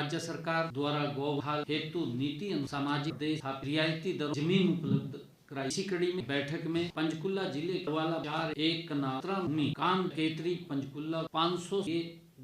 राज्य सरकार द्वारा गौभाल हेतु नीति सामाजिक देश रियायती दर जमीन उपलब्ध कराई। इसी कड़ी में बैठक में पंचकुला जिले वाला 4 कनात्रा कान केतरी पंचकुला 500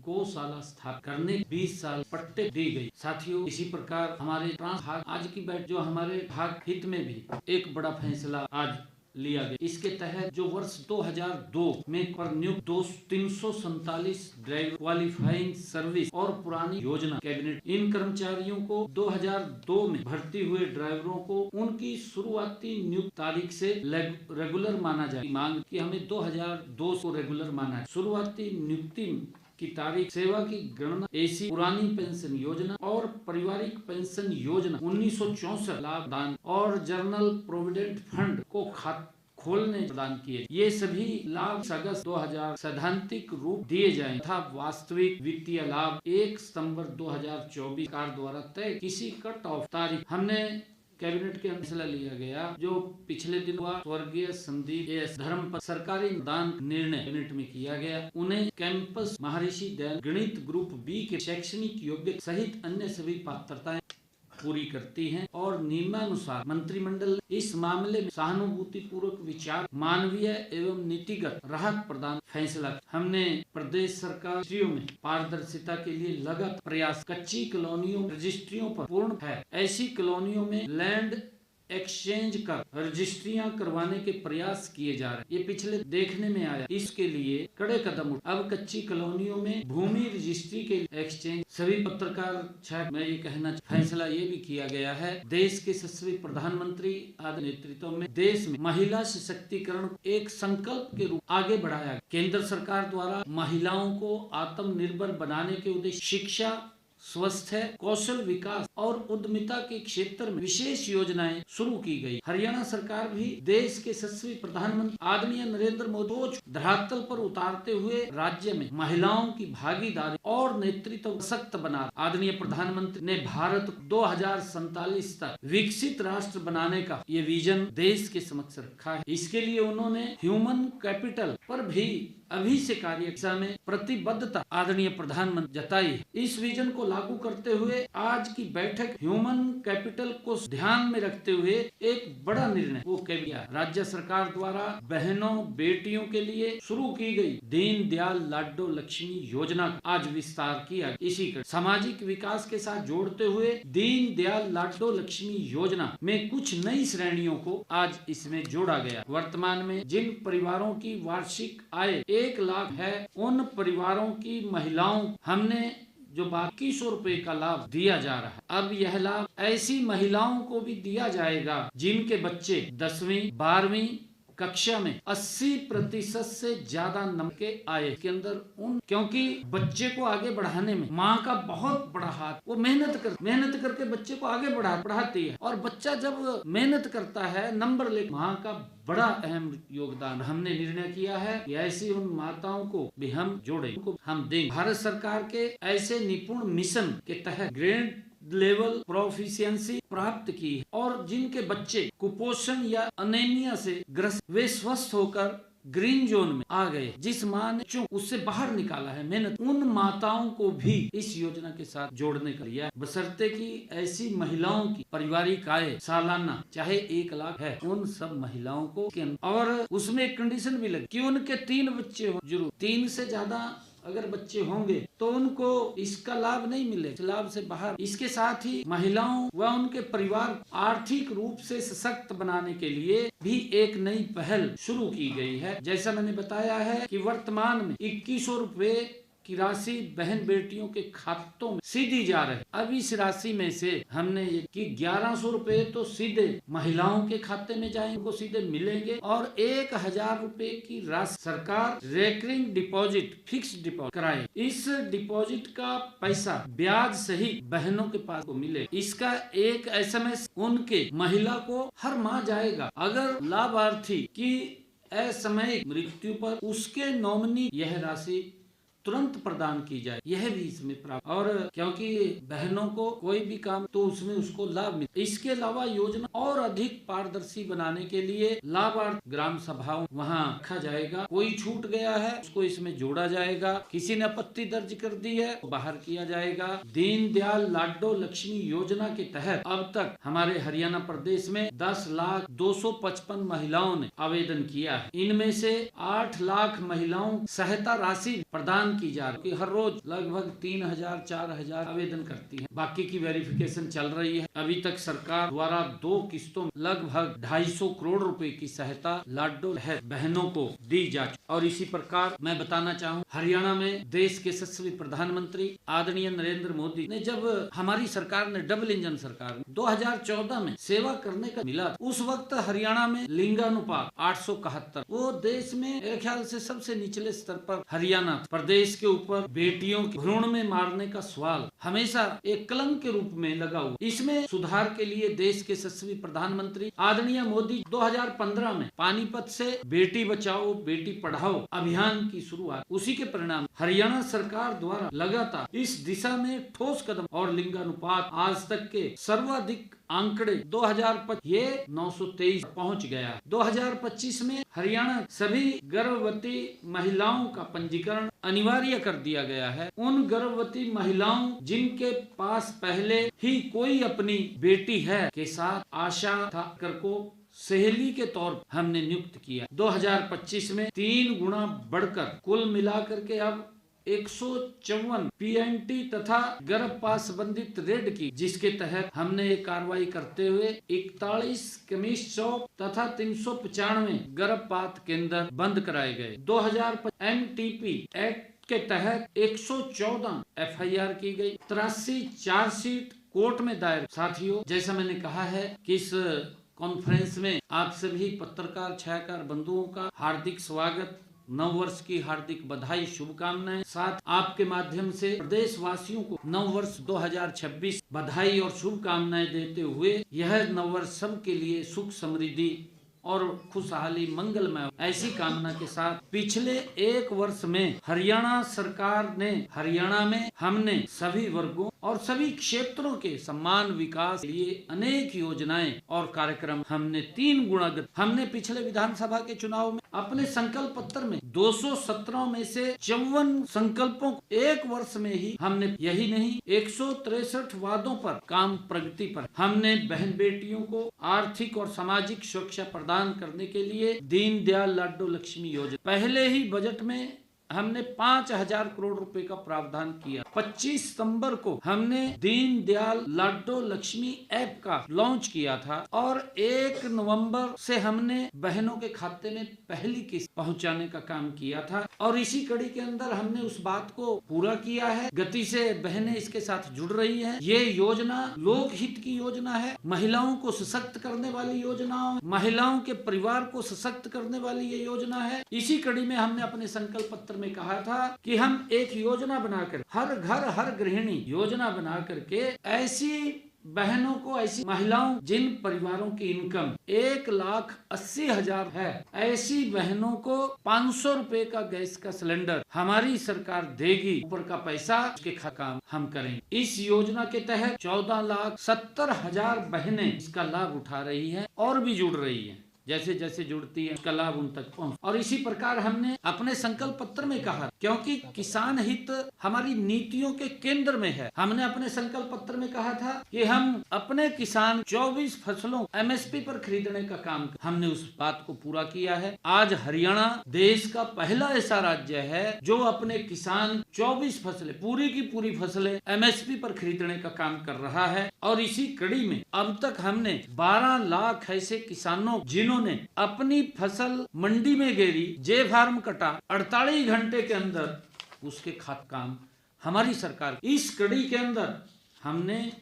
गौशाला स्थापित करने 20 साल पट्टे दी गई। साथियों, इसी प्रकार हमारे आज की बैठक जो हमारे भाग हित में भी एक बड़ा फैसला आज लिया गया। इसके तहत जो वर्ष 2002 में पर नियुक्त 347 ड्राइवर क्वालिफाइंग सर्विस और पुरानी योजना कैबिनेट इन कर्मचारियों को 2002 में भर्ती हुए ड्राइवरों को उनकी शुरुआती नियुक्त तारीख से रेगुलर माना जाए। मांग कि हमें 2002 को रेगुलर माना है। शुरुआती नियुक्ति की तारीख, सेवा की गणना, एसी पुरानी पेंशन योजना और पारिवारिक पेंशन योजना 1964 लाभ दान और जनरल प्रोविडेंट फंड को खोलने प्रदान किए। ये सभी लाभ अगस्त 2000 सैद्धांतिक रूप दिए जाएं तथा वास्तविक वित्तीय लाभ 1 सितंबर 2024 सरकार द्वारा तय किसी कट ऑफ तारीख हमने कैबिनेट के फैसला लिया गया। जो पिछले दिन हुआ स्वर्गीय संदीप एस धर्म पर सरकारी दान निर्णय कैबिनेट में किया गया। उन्हें कैंपस महर्षि दयाल गणित ग्रुप बी के शैक्षणिक योग्यता सहित अन्य सभी पात्रताएं पूरी करती हैं और नियमानुसार मंत्रिमंडल इस मामले में सहानुभूति पूर्वक विचार मानवीय एवं नीतिगत राहत प्रदान फैसला। हमने प्रदेश सरकारों में पारदर्शिता के लिए लगातार प्रयास। कच्ची कॉलोनियों रजिस्ट्रियों पर पूर्ण है। ऐसी कॉलोनियों में लैंड एक्सचेंज कर रजिस्ट्रियां करवाने के प्रयास किए जा रहे हैं। ये पिछले देखने में आया। इसके लिए कड़े कदम उठ अब कच्ची कॉलोनियों में भूमि रजिस्ट्री के एक्सचेंज सभी पत्रकार मैं ये कहना फैसला ये भी किया गया है। देश के यशस्वी प्रधानमंत्री आदि नेतृत्व में देश में महिला सशक्तिकरण एक संकल्प के रूप आगे बढ़ाया। केंद्र सरकार द्वारा महिलाओं को आत्मनिर्भर बनाने के उद्देश्य शिक्षा, स्वास्थ्य, कौशल विकास और उद्यमिता के क्षेत्र में विशेष योजनाएं शुरू की गई। हरियाणा सरकार भी देश के यशस्वी प्रधानमंत्री आदरणीय नरेंद्र मोदी को धरातल पर उतारते हुए राज्य में महिलाओं की भागीदारी और नेतृत्व सशक्त बना। आदरणीय प्रधानमंत्री ने भारत 2047 तक विकसित राष्ट्र बनाने का ये विजन देश के समक्ष रखा है। इसके लिए उन्होंने ह्यूमन कैपिटल पर भी अभी से कार्य में प्रतिबद्धता आदरणीय प्रधानमंत्री जताई है। इस विजन को लागू करते हुए आज की बैठक ह्यूमन कैपिटल को ध्यान में रखते हुए एक बड़ा निर्णय वो किया। राज्य सरकार द्वारा बहनों बेटियों के लिए शुरू की गई दीन दयाल लाडो लक्ष्मी योजना का आज विस्तार किया। इसी कर सामाजिक विकास के साथ जोड़ते हुए दीन दयाल लाडो लक्ष्मी योजना में कुछ नई श्रेणियों को आज इसमें जोड़ा गया। वर्तमान में जिन परिवारों की वार्षिक आय 1 लाख है, उन परिवारों की महिलाओं हमने जो 2100 रुपए का लाभ दिया जा रहा है। अब यह लाभ ऐसी महिलाओं को भी दिया जाएगा जिनके बच्चे 10वीं 12वीं कक्षा में 80% से ज्यादा नंबर के आए के अंदर क्योंकि बच्चे को आगे बढ़ाने में माँ का बहुत बड़ा हाथ, वो मेहनत करके बच्चे को आगे पढ़ाती है और बच्चा जब मेहनत करता है नंबर ले माँ का बड़ा अहम योगदान। हमने निर्णय किया है कि ऐसी उन माताओं को भी हम जोड़े, उनको हम देंगे। भारत सरकार के ऐसे निपुण मिशन के तहत ग्रेड लेवल प्रोफिशिएंसी प्राप्त की है और जिनके बच्चे कुपोषण या अनेमिया से ग्रस्त वे स्वस्थ होकर ग्रीन जोन में आ गए, जिस माँ ने उससे बाहर निकाला है मेहनत, उन माताओं को भी इस योजना के साथ जोड़ने का लिया, बशर्ते कि ऐसी महिलाओं की पारिवारिक आय सालाना चाहे 1 लाख है, उन सब महिलाओं को और उसमें एक कंडीशन भी लगी कि उनके 3 बच्चे हो, जरूर 3 से ज्यादा अगर बच्चे होंगे तो उनको इसका लाभ नहीं मिले, लाभ से बाहर। इसके साथ ही महिलाओं व उनके परिवार आर्थिक रूप से सशक्त बनाने के लिए भी एक नई पहल शुरू की गई है। जैसा मैंने बताया है कि वर्तमान में 2100 रुपए की राशि बहन बेटियों के खातों में सीधी जा रही। अब इस राशि में से हमने ये कि 1100 रुपए तो सीधे महिलाओं के खाते में जाएंगे, उनको सीधे मिलेंगे और 1000 रुपए की राशि सरकार रेकरिंग डिपॉजिट फिक्स डिपॉजिट कराए। इस डिपॉजिट का पैसा ब्याज सहित बहनों के पास को मिले। इसका एक SMS उनके महिला को हर माह जाएगा। अगर लाभार्थी की असामयिक मृत्यु पर उसके नॉमिनी यह राशि तुरंत प्रदान की जाए, यह भी इसमें प्राप्त। और क्योंकि बहनों को कोई भी काम तो उसमें उसको लाभ मिले। इसके अलावा योजना और अधिक पारदर्शी बनाने के लिए लाभार्थी ग्राम सभाओं वहाँ रखा जाएगा। कोई छूट गया है उसको इसमें जोड़ा जाएगा, किसी ने आपत्ति दर्ज कर दी है तो बाहर किया जाएगा। दीनदयाल लाडो लक्ष्मी योजना के तहत अब तक हमारे हरियाणा प्रदेश में 10,255 महिलाओं ने आवेदन किया है। इनमें से 8 लाख महिलाओं सहायता राशि प्रदान की जा रही है। हर रोज लगभग 3,000-4,000 आवेदन करती है। बाकी की वेरिफिकेशन चल रही है। अभी तक सरकार द्वारा 2 किस्तों में लगभग 250 करोड़ रुपए की सहायता लाडो बहनों को दी जा चुकी। और इसी प्रकार मैं बताना चाहूँ, हरियाणा में देश के यशस्वी प्रधानमंत्री आदरणीय नरेंद्र मोदी ने जब हमारी सरकार ने डबल इंजन सरकार 2014 में सेवा करने का मिला, उस वक्त हरियाणा में लिंगानुपात 871, वो देश में मेरे ख्याल से सबसे निचले स्तर पर हरियाणा प्रदेश के ऊपर बेटियों के भ्रूण में मारने का सवाल हमेशा एक कलंक के रूप में लगा हुआ। इसमें सुधार के लिए देश के यशस्वी प्रधानमंत्री आदरणीय मोदी 2015 में पानीपत से बेटी बचाओ बेटी पढ़ाओ अभियान की शुरुआत, उसी के परिणाम हरियाणा सरकार द्वारा लगातार इस दिशा में ठोस कदम और लिंगानुपात आज तक के सर्वाधिक आंकड़े 2025 ये 923 पहुंच गया है। 2025 में हरियाणा सभी गर्भवती महिलाओं का पंजीकरण अनिवार्य कर दिया गया है। उन गर्भवती महिलाओं जिनके पास पहले ही कोई अपनी बेटी है के साथ आशा वर्कर को सहेली के तौर पर हमने नियुक्त किया। 2025 में 3 गुना बढ़कर कुल मिलाकर के अब 154 PNT तथा गर्भपात संबंधित रेड की, जिसके तहत हमने एक कार्रवाई करते हुए 41 कमीज चौक तथा 395 गर्भपात केंद्र बंद कराए गए। 2025 NTP एक्ट के तहत 114 FIR की गई, 83 चार्जशीट कोर्ट में दायर। साथियों, जैसा मैंने कहा है कि इस कॉन्फ्रेंस में आप सभी पत्रकार छायाकार बंधुओं का हार्दिक स्वागत, नव वर्ष की हार्दिक बधाई शुभकामनाएं। साथ आपके माध्यम से प्रदेश वासियों को नव वर्ष 2026 बधाई और शुभकामनाएं देते हुए यह नव वर्ष सबके लिए सुख समृद्धि और खुशहाली मंगलमय ऐसी कामना के साथ पिछले 1 वर्ष में हरियाणा सरकार ने हरियाणा में हमने सभी वर्गों और सभी क्षेत्रों के समान विकास के लिए अनेक योजनाएं और कार्यक्रम हमने 3 गुना हमने पिछले विधानसभा के चुनाव में अपने संकल्प पत्र में 217 में से 54 संकल्पों को 1 वर्ष में ही हमने, यही नहीं 163 वादों पर काम प्रगति पर हमने बहन बेटियों को आर्थिक और सामाजिक सुरक्षा प्रदान करने के लिए दीनदयाल लाडो लक्ष्मी योजना, पहले ही बजट में हमने 5,000 करोड़ रुपए का प्रावधान किया। 25 सितंबर को हमने दीनदयाल लाडो लक्ष्मी ऐप का लॉन्च किया था और 1 नवंबर से हमने बहनों के खाते में पहली किस्त पहुंचाने का काम किया था। और इसी कड़ी के अंदर हमने उस बात को पूरा किया है। गति से बहनें इसके साथ जुड़ रही हैं। ये योजना लोकहित की योजना है, महिलाओं को सशक्त करने वाली योजना, महिलाओं के परिवार को सशक्त करने वाली ये योजना है। इसी कड़ी में हमने अपने संकल्प पत्र में कहा था कि हम एक योजना बनाकर हर घर हर गृहिणी योजना बना करके ऐसी बहनों को, ऐसी महिलाओं जिन परिवारों की इनकम 1,80,000 है, ऐसी बहनों को 500 रुपए का गैस का सिलेंडर हमारी सरकार देगी। ऊपर का पैसा उसके काम हम करेंगे। इस योजना के तहत 14,70,000 बहनें इसका लाभ उठा रही है और भी जुड़ रही है। जैसे जैसे जुड़ती है उसका लाभ उन तक पहुंच। और इसी प्रकार हमने अपने संकल्प पत्र में कहा, क्योंकि किसान हित हमारी नीतियों के केंद्र में है, हमने अपने संकल्प पत्र में कहा था कि हम अपने किसान 24 फसलों MSP पर खरीदने का काम, हमने उस बात को पूरा किया है। आज हरियाणा देश का पहला ऐसा राज्य है जो अपने किसान 24 फसलें, पूरी की पूरी फसलें MSP पर खरीदने का काम कर रहा है। और इसी कड़ी में अब तक हमने 12 लाख ऐसे किसानों जिन्होंने अपनी फसल मंडी में गेरी, जे फार्म कटा, 48 घंटे के अंदर उसके खाते काम हमारी सरकार। इस कड़ी के अंदर हमने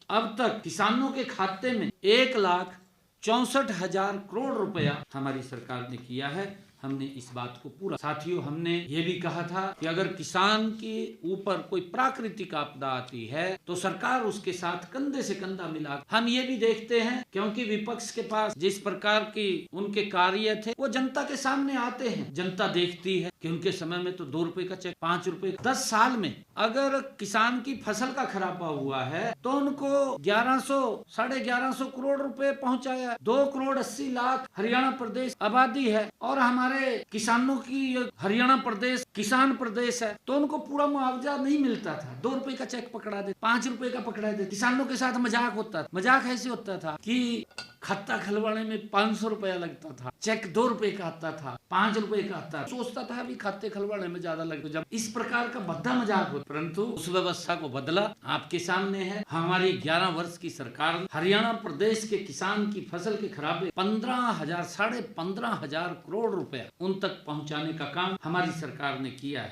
अब तक किसानों के खाते में 1,64,000 करोड़ रुपया हमारी सरकार ने किया है। हमने इस बात को पूरा। साथियों, हमने ये भी कहा था कि अगर किसान के ऊपर कोई प्राकृतिक आपदा आती है तो सरकार उसके साथ कंधे से कंधा मिला। हम ये भी देखते हैं, क्योंकि विपक्ष के पास जिस प्रकार की उनके कार्य थे वो जनता के सामने आते हैं, जनता देखती है कि उनके समय में तो 2 रुपए का चेक, 5 रुपए। 10 साल में अगर किसान की फसल का खराबा हुआ है तो उनको 1100-1150 करोड़ रुपए पहुंचाया। 2,80,00,000 हरियाणा प्रदेश आबादी है और हमारे किसानों की हरियाणा प्रदेश किसान प्रदेश है, तो उनको पूरा मुआवजा नहीं मिलता था। 2 रुपए का चेक पकड़ा दे, 5 रुपए का पकड़ा दे। किसानों के साथ मजाक होता था। मजाक ऐसे होता था कि खाता खुलवाने में 500 रुपया लगता था, चेक 2 रुपए का आता था, 5 रुपए का आता था। सोचता था अभी खाते खुलवाने में ज्यादा लगता। जब इस प्रकार का भद्दा मजाक हो, परंतु उस व्यवस्था को बदला आपके सामने है। हमारी 11 वर्ष की सरकार हरियाणा प्रदेश के किसान की फसल के खराबे 15,000 साढ़े 15,000 करोड़ रुपया उन तक पहुंचाने का काम हमारी सरकार ने किया है।